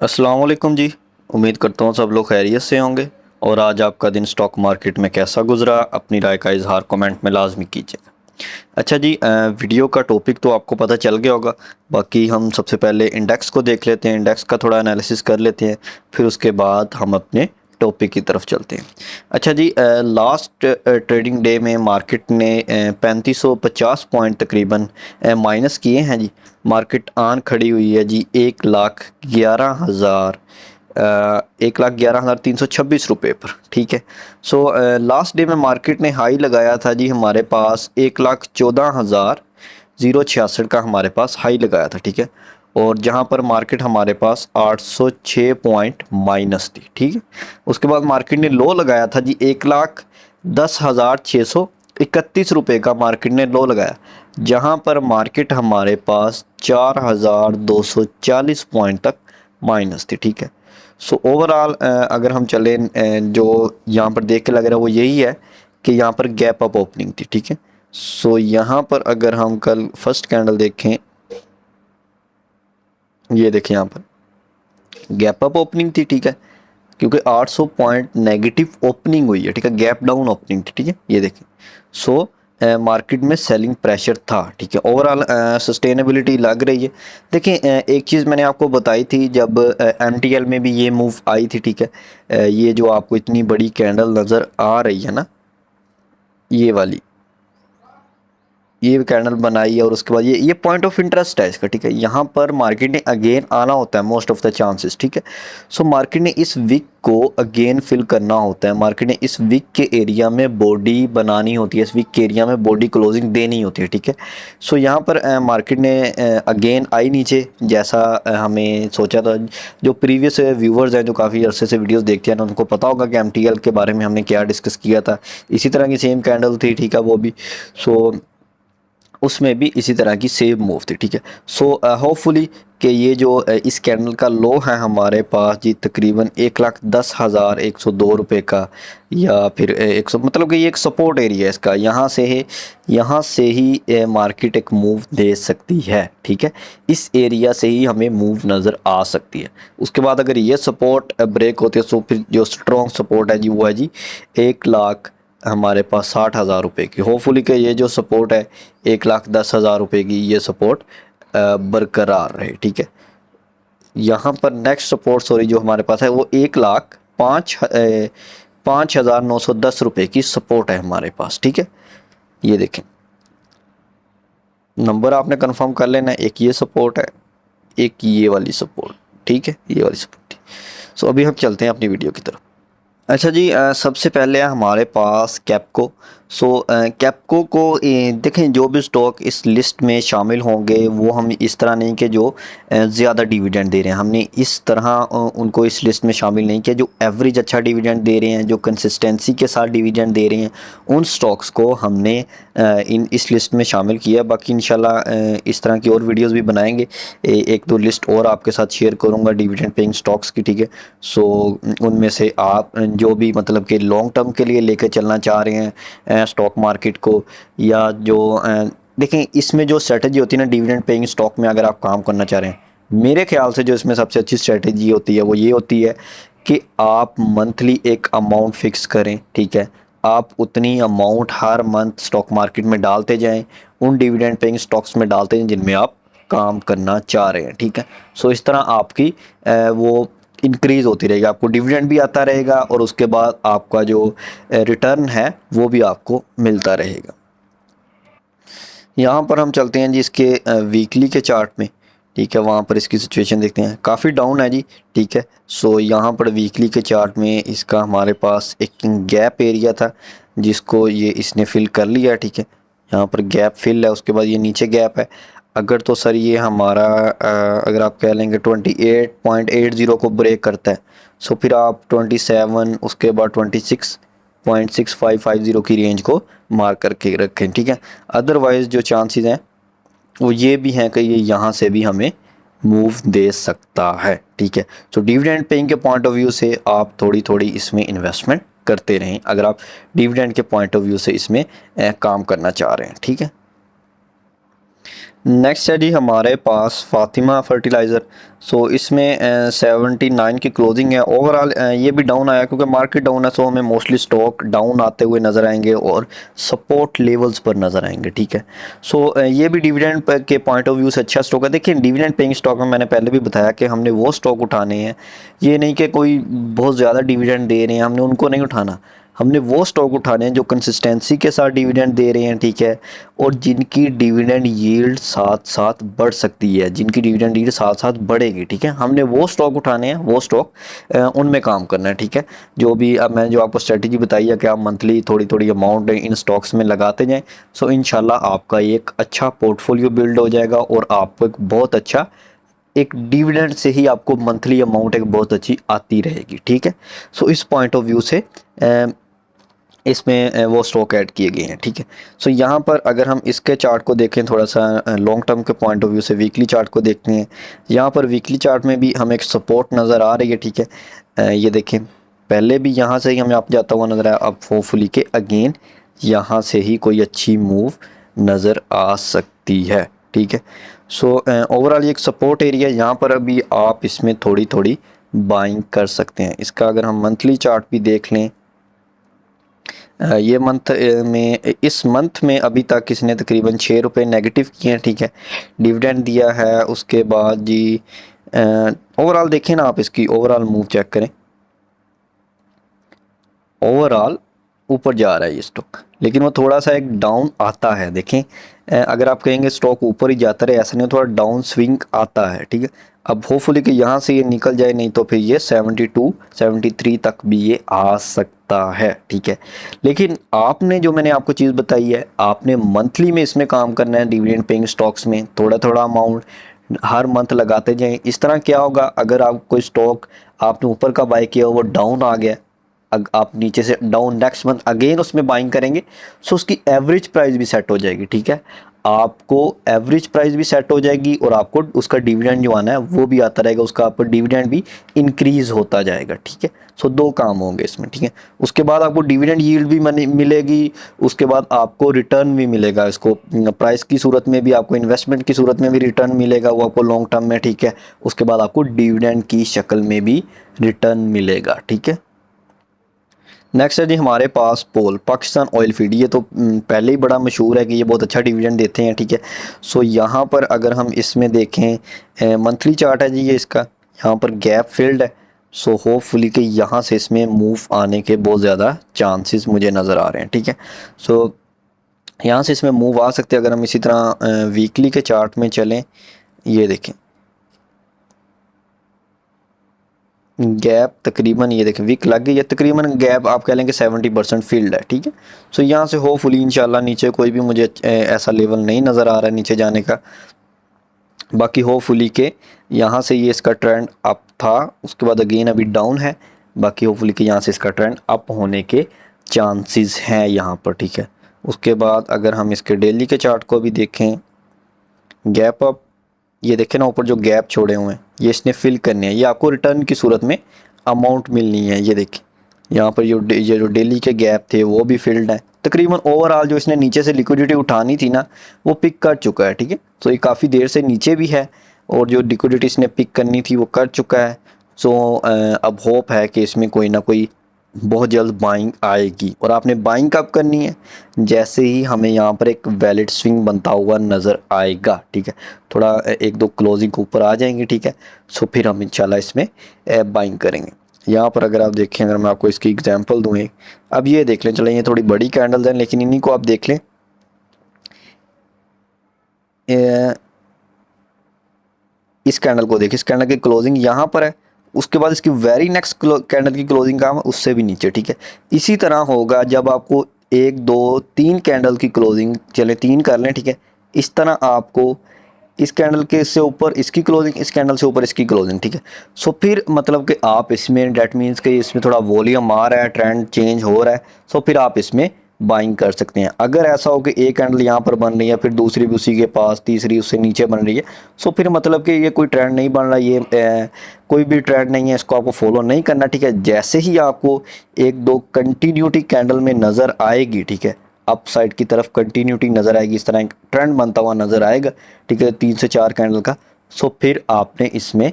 अस्सलाम वालेकुम जी। उम्मीद करता हूँ सब लोग खैरियत से होंगे। और आज आपका दिन स्टॉक मार्केट में कैसा गुजरा, अपनी राय का इजहार कमेंट में लाजमी कीजिएगा। अच्छा जी, वीडियो का टॉपिक तो आपको पता चल गया होगा। बाकी हम सबसे पहले इंडेक्स को देख लेते हैं, इंडेक्स का थोड़ा एनालिसिस कर लेते हैं, फिर उसके बाद हम अपने टॉपिक की तरफ चलते हैं। अच्छा जी, लास्ट ट्रेडिंग डे में मार्केट ने 3550 पॉइंट तकरीबन माइनस किए हैं जी। मार्केट आन खड़ी हुई है जी 1,11,326 रुपये पर। ठीक है। सो लास्ट डे में मार्केट ने हाई लगाया था जी, हमारे पास 1,14,066 का हमारे पास हाई लगाया था। ठीक है। और जहां पर मार्केट हमारे पास 806 पॉइंट माइनस थी। ठीक है। उसके बाद मार्केट ने लो लगाया था जी 1,10,631 रुपये का मार्केट ने लो लगाया, जहां पर मार्केट हमारे पास 4,240 पॉइंट तक माइनस थी। ठीक है। सो ओवरऑल अगर हम चलें, जो यहाँ पर देख के लग रहा है वो यही है कि यहाँ पर गैप अप ओपनिंग थी। ठीक है। सो यहाँ पर अगर हम कल फर्स्ट कैंडल देखें, ये देखें यहाँ पर गैप अप ओपनिंग थी। ठीक है। क्योंकि 800 पॉइंट नेगेटिव ओपनिंग हुई है। ठीक है। गैप डाउन ओपनिंग थी। ठीक है। ये देखें। सो मार्केट में सेलिंग प्रेशर था। ठीक है। ओवरऑल सस्टेनेबिलिटी लग रही है। देखिए, एक चीज़ मैंने आपको बताई थी जब एमटीएल में भी ये मूव आई थी। ठीक है। ये जो आपको इतनी बड़ी कैंडल नज़र आ रही है ना, ये वाली, ये कैंडल बनाई है और उसके बाद ये पॉइंट ऑफ इंटरेस्ट है इसका। ठीक है। यहाँ पर मार्केट ने अगेन आना होता है मोस्ट ऑफ द चांसेस। ठीक है। सो मार्केट ने इस वीक को अगेन फिल करना होता है, मार्केट ने इस वीक के एरिया में बॉडी बनानी होती है, इस वीक के एरिया में बॉडी क्लोजिंग देनी होती है। ठीक है। सो यहाँ पर मार्केट ने अगेन आई नीचे, जैसा हमें सोचा था। जो प्रीवियस व्यूवर्स हैं जो काफ़ी अरसे से वीडियोस देखते हैं ना, उनको पता होगा कि एमटीएल के बारे में हमने क्या डिस्कस किया था। इसी तरह की सेम कैंडल थी। ठीक है। वो भी सो उसमें भी इसी तरह की सेम मूव थी। ठीक है। सो होपफुली कि ये जो इस कैंडल का लो है हमारे पास जी तकरीबन 1,10,102 रुपये का, या फिर 100, मतलब कि ये एक सपोर्ट एरिया है इसका। यहाँ से ही मार्केट एक मूव दे सकती है। ठीक है। इस एरिया से ही हमें मूव नज़र आ सकती है। उसके बाद अगर ये सपोर्ट ब्रेक होती है तो फिर जो स्ट्रॉन्ग सपोर्ट है जी वो है जी 1,00,000 हमारे पास 60,000 रुपये की। होपफुली कि ये जो सपोर्ट है 1,10,000 रुपये की, ये सपोर्ट बरकरार रहे। ठीक है। यहाँ पर नेक्स्ट सपोर्ट सॉरी जो हमारे पास है वो 1,05,910 रुपये की सपोर्ट है हमारे पास। ठीक है। ये देखें, नंबर आपने कंफर्म कर लेना है। एक ये सपोर्ट है, एक ये वाली सपोर्ट। ठीक है। ये वाली सपोर्ट। सो अभी हम चलते हैं अपनी वीडियो की तरफ। अच्छा जी, सबसे पहले है हमारे पास कैप्को। सो कैप्को को देखें, जो भी स्टॉक इस लिस्ट में शामिल होंगे वो हम इस तरह नहीं कि जो ज़्यादा डिविडेंड दे रहे हैं, हमने इस तरह उनको इस लिस्ट में शामिल नहीं किया। जो एवरेज अच्छा डिविडेंड दे रहे हैं, जो कंसिस्टेंसी के साथ डिविडेंड दे रहे हैं, उन स्टॉक्स को हमने इन इस लिस्ट में शामिल किया। बाकी इंशाल्लाह इस तरह की और वीडियोस भी बनाएंगे। एक दो लिस्ट और आपके साथ शेयर करूंगा डिविडेंड पेइंग स्टॉक्स की। ठीक है। सो उनमें से आप जो भी मतलब कि लॉन्ग टर्म के लिए लेकर चलना चाह रहे हैं स्टॉक मार्केट को, या जो देखें इसमें जो स्ट्रेटजी होती है ना डिविडेंड पेइंग स्टॉक में, अगर आप काम करना चाह रहे हैं, मेरे ख्याल से जो इसमें सबसे अच्छी स्ट्रेटजी होती है वो ये होती है कि आप मंथली एक अमाउंट फिक्स करें। ठीक है। आप उतनी अमाउंट हर मंथ स्टॉक मार्केट में डालते जाएं, उन डिविडेंड पेइंग स्टॉक्स में डालते जाएं जिनमें आप काम करना चाह रहे हैं। ठीक है। सो इस तरह आपकी वो इंक्रीज़ होती रहेगी, आपको डिविडेंड भी आता रहेगा और उसके बाद आपका जो रिटर्न है वो भी आपको मिलता रहेगा। यहाँ पर हम चलते हैं जी इसके वीकली के चार्ट में। ठीक है। वहाँ पर इसकी सिचुएशन देखते हैं, काफ़ी डाउन है जी। ठीक है। सो यहाँ पर वीकली के चार्ट में इसका हमारे पास एक गैप एरिया था जिसको ये इसने फिल कर लिया। ठीक है। यहाँ पर गैप फिल है, उसके बाद ये नीचे गैप है। अगर तो सर ये हमारा अगर आप कह लेंगे 28.80 को ब्रेक करता है, सो फिर आप 27, उसके बाद 26.6550 की रेंज को मार्क करके रखें। ठीक है। अदरवाइज़ जो चांसेस हैं वो ये भी हैं कि ये यहाँ से भी हमें मूव दे सकता है। ठीक है। तो डिविडेंड पेइंग के पॉइंट ऑफ व्यू से आप थोड़ी थोड़ी इसमें इन्वेस्टमेंट करते रहें, अगर आप डिविडेंड के पॉइंट ऑफ व्यू से इसमें काम करना चाह रहे हैं। ठीक है। नेक्स्ट है जी हमारे पास फातिमा फर्टिलाइज़र। सो इसमें 79 की क्लोजिंग है। ओवरऑल ये भी डाउन आया क्योंकि मार्केट डाउन है, सो हमें मोस्टली स्टॉक डाउन आते हुए नज़र आएंगे और सपोर्ट लेवल्स पर नज़र आएंगे, ठीक है। सो ये भी डिविडेंड के पॉइंट ऑफ व्यू से अच्छा स्टॉक है। देखिए डिविडेंड पेइंग स्टॉक में मैंने पहले भी बताया कि हमने वो स्टॉक उठाने हैं, ये नहीं कि कोई बहुत ज़्यादा डिविडेंड दे रहे हैं हमने उनको नहीं उठाना। हमने वो स्टॉक उठाने हैं जो कंसिस्टेंसी के साथ डिविडेंड दे रहे हैं, ठीक है, और जिनकी डिविडेंड यील्ड साथ साथ बढ़ सकती है, जिनकी डिविडेंड यील्ड साथ साथ बढ़ेगी, ठीक है। हमने वो स्टॉक उठाने हैं, वो स्टॉक उनमें काम करना है, ठीक है। जो भी अब मैंने जो आपको स्ट्रेटजी बताई है कि आप मंथली थोड़ी थोड़ी अमाउंट इन स्टॉक्स में लगाते जाएं, सो इंशाल्लाह आपका एक अच्छा पोर्टफोलियो बिल्ड हो जाएगा और आपको एक बहुत अच्छा एक डिविडेंड से ही आपको मंथली अमाउंट एक बहुत अच्छी आती रहेगी, ठीक है। सो इस पॉइंट ऑफ व्यू से इसमें वो स्टॉक ऐड किए गए हैं, ठीक है। सो यहाँ पर अगर हम इसके चार्ट को देखें, थोड़ा सा लॉन्ग टर्म के पॉइंट ऑफ व्यू से वीकली चार्ट को देखते हैं। यहाँ पर वीकली चार्ट में भी हमें एक सपोर्ट नज़र आ रही है, ठीक है। ये देखें पहले भी यहाँ से ही हमें आप जाता हुआ नज़र आया, अब होपफुली के अगेन यहाँ से ही कोई अच्छी मूव नज़र आ सकती है, ठीक है। सो ओवरऑल ये एक सपोर्ट एरिया है, यहाँ पर अभी आप इसमें थोड़ी थोड़ी बाइंग कर सकते हैं। इसका अगर हम मंथली चार्ट भी देख लें, ये मंथ में इस मंथ में अभी तक इसने तकरीबन 6 रुपये नेगेटिव किए हैं, ठीक है। डिविडेंड दिया है, उसके बाद जी ओवरऑल देखें ना, आप इसकी ओवरऑल मूव चेक करें, ओवरऑल ऊपर जा रहा है ये स्टॉक, लेकिन वो थोड़ा सा एक डाउन आता है। देखें अगर आप कहेंगे स्टॉक ऊपर ही जाता रहे, ऐसा नहीं, थोड़ा डाउन स्विंग आता है, ठीक है। अब होपफुली कि यहाँ से ये निकल जाए, नहीं तो फिर ये 72 73 तक भी ये आ सकता है, ठीक है। लेकिन आपने जो मैंने आपको चीज़ बताई है, आपने मंथली में इसमें काम करना है, डिविडेंड पेइंग स्टॉक्स में थोड़ा थोड़ा अमाउंट हर मंथ लगाते जाएं। इस तरह क्या होगा, अगर आप कोई स्टॉक आपने ऊपर का बाय किया वो डाउन आ गया, आप नीचे से डाउन नेक्स्ट मंथ अगेन उसमें बाइंग करेंगे, सो उसकी एवरेज प्राइस भी सेट हो जाएगी, ठीक है। आपको एवरेज प्राइस भी सेट हो जाएगी और आपको उसका डिविडेंड जो आना है वो भी आता रहेगा, उसका आपको डिविडेंड भी इंक्रीज होता जाएगा, ठीक है। सो दो काम होंगे इसमें, ठीक है। उसके बाद आपको डिविडेंड यील्ड भी मिलेगी, उसके बाद आपको रिटर्न भी मिलेगा, इसको प्राइस की सूरत में भी, आपको इन्वेस्टमेंट की सूरत में भी रिटर्न मिलेगा, वो आपको लॉन्ग टर्म में, ठीक है। उसके बाद आपको डिविडेंड की शक्ल में भी रिटर्न मिलेगा, ठीक है। नेक्स्ट है जी हमारे पास पोल पाकिस्तान ऑयल फीड। ये तो पहले ही बड़ा मशहूर है कि ये बहुत अच्छा डिविडेंड देते हैं, ठीक है। सो यहाँ पर अगर हम इसमें देखें मंथली चार्ट है जी ये इसका, यहाँ पर गैप फिल्ड है। सो होपफुली कि यहाँ से इसमें मूव आने के बहुत ज़्यादा चांसेस मुझे नज़र आ रहे हैं, ठीक है। सो यहाँ से इसमें मूव आ सकते हैं। अगर हम इसी तरह वीकली के चार्ट में चलें, ये देखें गैप तकरीबन, ये देखें वीक लग गई है, तकरीबन गैप आप कह लेंगे 70% फील्ड है, ठीक है। सो यहाँ से होपफुली इंशाल्लाह नीचे कोई भी मुझे ऐसा लेवल नहीं नज़र आ रहा है नीचे जाने का। बाकी होपफुली के यहाँ से ये इसका ट्रेंड अप था, उसके बाद अगेन अभी डाउन है। बाकी होपफुली कि यहाँ से इसका ट्रेंड अप होने के चांसेस हैं यहाँ पर, ठीक है। उसके बाद अगर हम इसके डेली के चार्ट को भी देखें, गैप अप, ये देखें ना ऊपर जो गैप छोड़े हुए हैं ये इसने फिल करने हैं, ये आपको रिटर्न की सूरत में अमाउंट मिलनी है। ये देखें यहाँ पर ये जो डेली के गैप थे वो भी फिल्ड है। तकरीबन ओवरऑल जो इसने नीचे से लिक्विडिटी उठानी थी ना वो पिक कर चुका है, ठीक है। सो ये काफ़ी देर से नीचे भी है और जो लिक्विडिटी इसने पिक करनी थी वो कर चुका है। सो अब होप है कि इसमें कोई ना कोई बहुत जल्द बाइंग आएगी। और आपने बाइंग कब करनी है, जैसे ही हमें यहाँ पर एक वैलिड स्विंग बनता हुआ नज़र आएगा, ठीक है। थोड़ा एक दो क्लोजिंग ऊपर आ जाएंगे, ठीक है। सो फिर हम इंशाल्लाह इसमें बाइंग करेंगे। यहाँ पर अगर आप देखें, अगर मैं आपको इसकी एग्जांपल दूँ एक, अब ये देख लें, चलें ये थोड़ी बड़ी कैंडल्स हैं लेकिन इन्हीं को आप देख लें, इस कैंडल को देखिए, इस कैंडल की क्लोजिंग यहाँ पर है, उसके बाद इसकी वेरी नेक्स्ट कैंडल की क्लोजिंग कहाँ है, उससे भी नीचे, ठीक है। इसी तरह होगा जब आपको एक दो तीन कैंडल की क्लोजिंग, चले तीन कर लें, ठीक है। इस तरह आपको इस कैंडल के से ऊपर इसकी क्लोजिंग, इस कैंडल से ऊपर इसकी क्लोजिंग, ठीक है। सो फिर मतलब कि आप इसमें डेट मीन्स कि इसमें थोड़ा वॉल्यूम आ रहा है, ट्रेंड चेंज हो रहा है, सो फिर आप इसमें बाइंग कर सकते हैं। अगर ऐसा हो कि एक कैंडल यहाँ पर बन रही है, फिर दूसरी भी उसी के पास, तीसरी उससे नीचे बन रही है, सो फिर मतलब कि ये कोई ट्रेंड नहीं बन रहा, ये कोई भी ट्रेंड नहीं है, इसको आपको फॉलो नहीं करना, ठीक है। जैसे ही आपको एक दो कंटिन्यूटी कैंडल में नज़र आएगी, ठीक है, अप साइड की तरफ कंटिन्यूटी नज़र आएगी, इस तरह एक ट्रेंड बनता हुआ नज़र आएगा, ठीक है, 3 से 4 कैंडल का। सो फिर आपने इसमें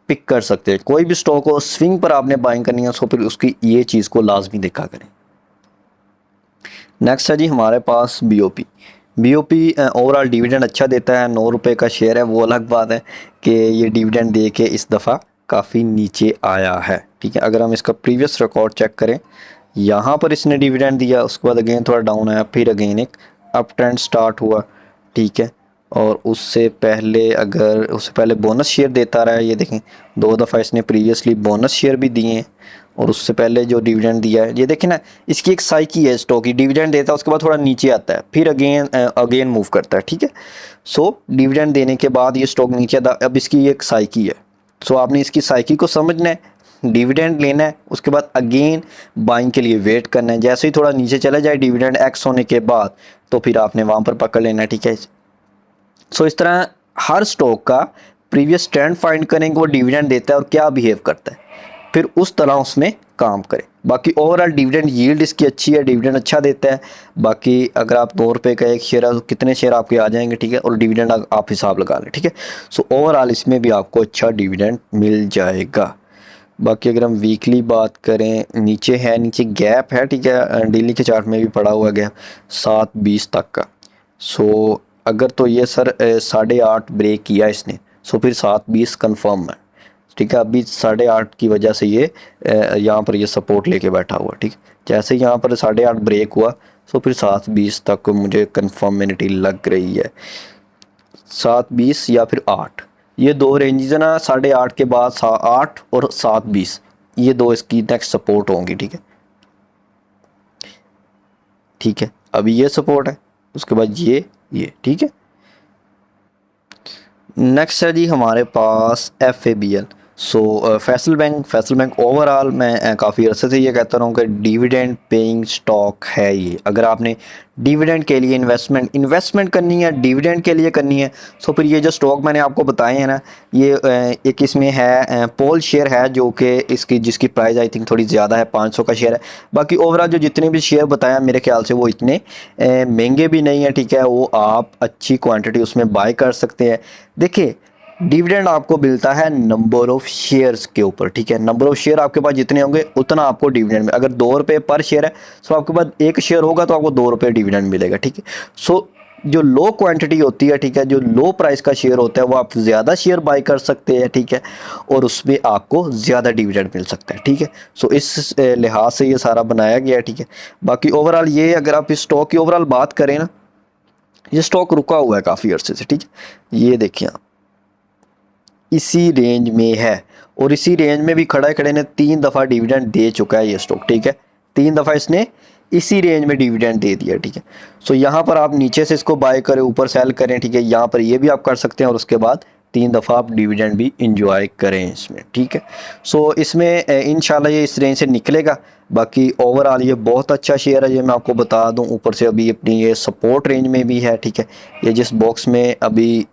पिक कर सकते हैं। कोई भी स्टॉक हो स्विंग पर आपने बाइंग करनी है, सो फिर उसकी ये चीज़ को लाजमी देखा करें। नेक्स्ट है जी हमारे पास BOP। BOP ओवरऑल डिविडेंड अच्छा देता है, 9 रुपये का शेयर है। वो अलग बात है कि ये डिविडेंड दे के इस दफ़ा काफ़ी नीचे आया है, ठीक है। अगर हम इसका प्रीवियस रिकॉर्ड चेक करें, यहाँ पर इसने डिविडेंड दिया, उसके बाद अगेन थोड़ा डाउन आया, फिर अगेन एक अप ट्रेंड स्टार्ट हुआ, ठीक है। और उससे पहले बोनस शेयर देता रहा है, ये देखें 2 दफ़ा इसने प्रीवियसली बोनस शेयर भी दिए हैं। और उससे पहले जो डिविडेंड दिया है, ये देखें ना, इसकी एक साइकी है स्टॉक की, डिविडेंड देता है उसके बाद थोड़ा नीचे आता है, फिर अगेन मूव करता है, ठीक है। सो डिविडेंड देने के बाद ये स्टॉक नीचे आता है, अब इसकी एक साइकी है। सो आपने इसकी साइकी को समझना है, डिविडेंड लेना है, उसके बाद अगेन बाइंग के लिए वेट करना है। जैसे ही थोड़ा नीचे चला जाए डिविडेंड एक्स होने के बाद, तो फिर आपने वहाँ पर पकड़ लेना है, ठीक है। सो इस तरह हर स्टॉक का प्रीवियस ट्रेंड फाइंड करेंगे, वो डिविडेंड देता है और क्या बिहेव करता है, फिर उस तरह उसमें काम करें। बाकी ओवरऑल डिविडेंड यील्ड इसकी अच्छी है, डिविडेंड अच्छा देता है। बाकी अगर आप 2 रुपये का एक शेयर है तो कितने शेयर आपके आ जाएंगे, ठीक है, और डिविडेंड आप हिसाब लगा लें, ठीक है। सो ओवरऑल इसमें भी आपको अच्छा डिविडेंड मिल जाएगा। बाकी अगर हम वीकली बात करें, नीचे है, नीचे गैप है, ठीक है, डेली के चार्ट में भी पड़ा हुआ गैप 7.20 तक का। सो अगर तो ये सर 8.5 ब्रेक किया इसने, सो फिर 7.20 कन्फर्म है, ठीक है। अभी 8.5 की वजह से ये यहाँ पर ये सपोर्ट लेके बैठा हुआ, ठीक है। जैसे यहाँ पर 8.5 ब्रेक हुआ, सो फिर 7.20 तक मुझे कन्फर्मिटी लग रही है, 7.20 या फिर 8, ये 2 रेंजेस है ना, 8.5 के बाद 8 और 7.20, ये 2 इसकी नेक्स्ट सपोर्ट होंगी, ठीक है, ठीक है। अभी ये सपोर्ट है, उसके बाद ये, ठीक है। नेक्स्ट है जी हमारे पास FABL। फैसल बैंक ओवरऑल मैं काफ़ी अर्से से ये कहता रहा हूँ कि डिविडेंड पेइंग स्टॉक है ये। अगर आपने डिविडेंड के लिए इन्वेस्टमेंट करनी है, डिविडेंड के लिए करनी है, सो फिर ये जो स्टॉक मैंने आपको बताए हैं ना, ये एक इसमें है पोल शेयर है, जो कि जिसकी प्राइस आई थिंक थोड़ी ज़्यादा है, 500 का शेयर है। बाकी ओवरऑल जो जितने भी शेयर बताया मेरे ख्याल से वो इतने महंगे भी नहीं है, ठीक है। वो आप अच्छी क्वांटिटी उसमें बाय कर सकते हैं। देखिए, डिविडेंड आपको मिलता है नंबर ऑफ शेयर्स के ऊपर, ठीक है। नंबर ऑफ शेयर आपके पास जितने होंगे उतना आपको डिविडेंड में, अगर 2 रुपये पर शेयर है, तो आपके पास 1 शेयर होगा तो आपको 2 रुपये डिविडेंड मिलेगा, ठीक है। सो जो लो क्वांटिटी होती है, ठीक है, जो लो प्राइस का शेयर होता है, वो आप ज़्यादा शेयर बाय कर सकते हैं, ठीक है, और उसमें आपको ज़्यादा डिविडेंड मिल सकता है, ठीक है। सो इस लिहाज से ये सारा बनाया गया है, ठीक है। बाकी ओवरऑल ये, अगर आप इस स्टॉक की ओवरऑल बात करें ना, ये स्टॉक रुका हुआ है काफ़ी अर्से से, ठीक है। ये देखिए आप, इसी रेंज में है, और इसी रेंज में भी खड़े ने 3 दफ़ा डिविडेंड दे चुका है ये स्टॉक, ठीक है। 3 दफ़ा इसने इसी रेंज में डिविडेंड दे दिया, ठीक है। सो यहाँ पर आप नीचे से इसको बाय करें, ऊपर सेल करें, ठीक है, यहाँ पर ये भी आप कर सकते हैं, और उसके बाद 3 दफ़ा आप डिविडेंड भी इंजॉय करें इसमें, ठीक है। सो इसमें इंशाल्लाह ये इस रेंज से निकलेगा। बाकी ओवरऑल ये बहुत अच्छा शेयर है, ये मैं आपको बता दूं। ऊपर से अभी अपनी ये सपोर्ट रेंज में भी है, ठीक है। ये जिस बॉक्स में अभी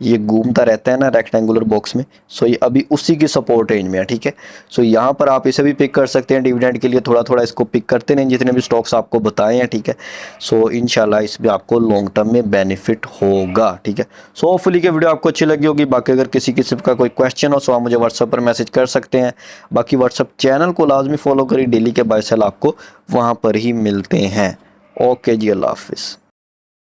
ये घूमता रहता है ना, रेक्टेंगुलर बॉक्स में, सो ये अभी उसी की सपोर्ट रेंज में है, ठीक है। सो यहाँ पर आप इसे भी पिक कर सकते हैं डिविडेंड के लिए, थोड़ा थोड़ा इसको पिक करते रहें जितने भी स्टॉक्स आपको बताए हैं, ठीक है। सो इंशाल्लाह इसमें आपको लॉन्ग टर्म में बेनिफिट होगा, ठीक है। सो होपफुली कि वीडियो आपको अच्छी लगी होगी। बाकी अगर किसी किस्म का कोई क्वेश्चन हो, सो आप मुझे व्हाट्सएप पर मैसेज कर सकते हैं। बाकी व्हाट्सएप चैनल को लाजमी फॉलो करिए, डेली के बाय सेल आपको वहाँ पर ही मिलते हैं। ओके जी, अल्लाह हाफिज़।